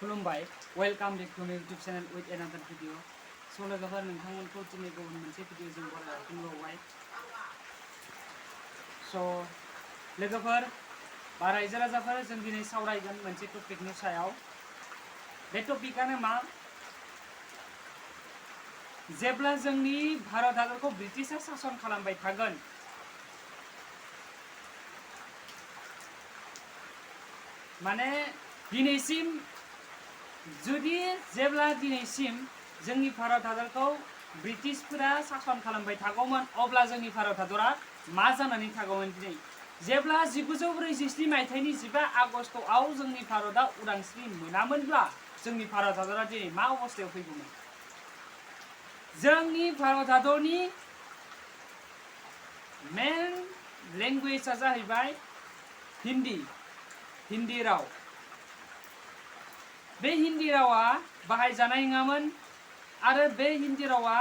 खुलुमबाय welcome back to माय YouTube channel with another video स' लोगोफोर नोंथांमोनखौ दिनै गुबुन मोनसे भिडियोजों बरायफिनबावबाय स' लोगोफोर बा रायजो राजाफोर जों दिनै सावरायगोन मोनसे टपिकनि सायाव बे टपिकआनो मा जेब्ला जोंनि भारत हादरखौ ब्रिटिशआ सासन खालामबाय थागोन माने दिनैसिम जुदि जेब्ला दिनैसिम जोंनि भारत हादरखौ ब्रिटिशफोरा सासन खालामबाय थागौमोन अब्ला जोंनि भारत हादरा मा जानानै थागौमोन दिनै जेब्ला 1947 मायथाइनि 15 आगस्तआव जोंनि भारतआ उदांस्रि मोनामोनब्ला जोंनि भारत हादरा दिनै मा अबस्थायाव फैगौमोन जोंनि भारत हादरनि मेन लेंगुवेजआ जाहैबाय हिन्दी राव बे हिन्दी रावा बाहायजानाय नङामोन आरो बे हिन्दी रावा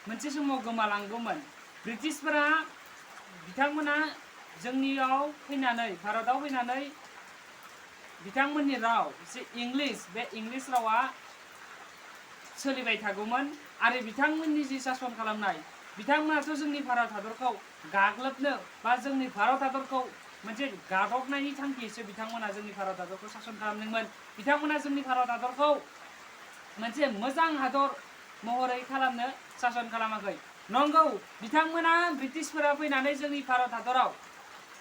मोनसे समाव गोमालांगौमोन ब्रिटिशफोरा बिथांमोना जोंनियाव फैनानै भारतआव फैनानै बिथांमोननि राव जे इंलिश बे इंलिश रावा सोलिबाय थागौमोन आरो बिथांमोननि जि सासन खालामनाय बिथांमोनाथ' जोंनि भारत हादरखौ गाग्लोबनो बा जोंनि भारत हादरखौ मोनसे गादबनायनि थांखिसो बिथांमोना जोंनि भारत हादरखौ सासन खालामदोंमोन बिथांमोना जोंनि भारत हादरखौ मोनसे मोजां हादर महरै खालामनो सासन खालामाखै नंगौ बिथांमोना ब्रिटिशफोरा फैनानै जोंनि भारत हादराव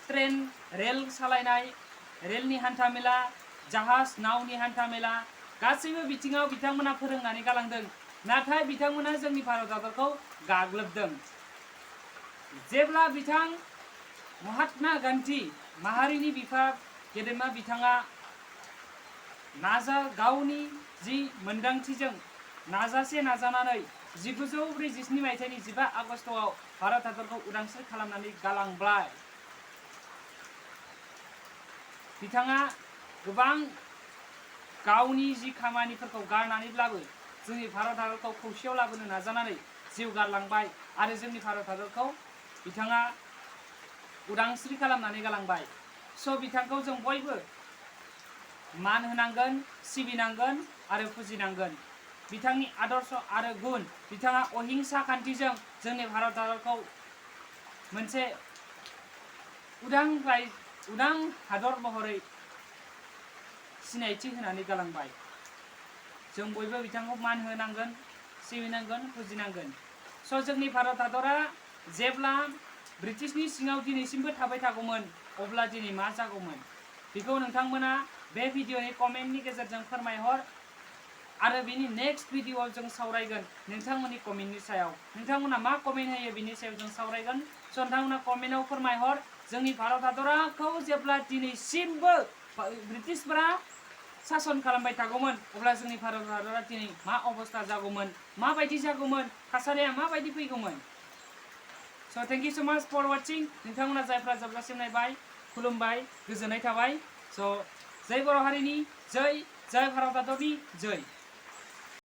ट्रेन रेल सालायनाय रेलनि हान्थामेला जाहाज नावनि हान्थामेला गासैबो बिथिङाव बिथांमोना फोरोंनानै गालांदों नाथाय बिथांमोना जोंनि भारत हादरखौ गाग्लोबदों जेब्ला बिथां महात्मा गान्धी माहारिनि बिफा गेदेमा बिथाङा गावनि जि मोन्दांथिजों नाजासे नाजानानै 1947 मायथाइनि 15 आगस्तआव भारत हादरखौ उदांस्रि खालामनानै गालांबाय बिथाङा गोबां गावनि जि खामानिफोरखौ गारनानैब्लाबो जोंनि भारत हादरखौ खौसेयाव लाबोनो नाजानानै जिउ गारलांबाय आरो जोंनि भारत हादरखौ बिथाङा उदांस्रि खालामनानै गालांबाय स' बिथांखौ जों बयबो मान होनांगोन सिबिनांगोन आरो फुजिनांगोन बिथांनि आदर्श आरो गुन बिथाङा अहिंसा खान्थिजों जोंनि भारत हादरखौ मोनसे उदां हादर महरै सिनायथि होनानै गालांबाय जों बयबो बिथांखौ मान होनांगोन सिबिनांगोन फुजिनांगोन स' जोंनि भारत हादरा जेब्ला ब्रिटिशनि सिङाव दिनैसिमबो थाबाय थागौमोन अब्ला दिनै मा जागौमोन बेखौ नोंथांमोना बे भिडिअनि कमेन्टनि गेजेरजों फोरमायहर आरो बिनि नेक्स्ट भिडिअआव जों सावरायगोन नोंथांमोननि कमेन्टनि सायाव नोंथांमोना मा कमेन्ट होयो बिनि सायाव जों सावरायगोन स' नोंथांमोना कमेन्टआव फोरमायहर जोंनि भारत हादरखौ जेब्ला दिनैसिमबो ब्रिटिशफोरा सासन खालामबाय थागौमोन अब्ला जोंनि भारत हादरा दिनै मा अबस्था जागौमोन माबायदि जागौमोन थासारिया माबायदि फैगौमोन स' थेंक इउ सो माच फर वाचिं नोंथांमोना जायफ्रा जोबजासिम नायबाय खुलुमबाय गोजोननाय थाबाय स' जय बर' हारिनि जय भारत हादरनि जय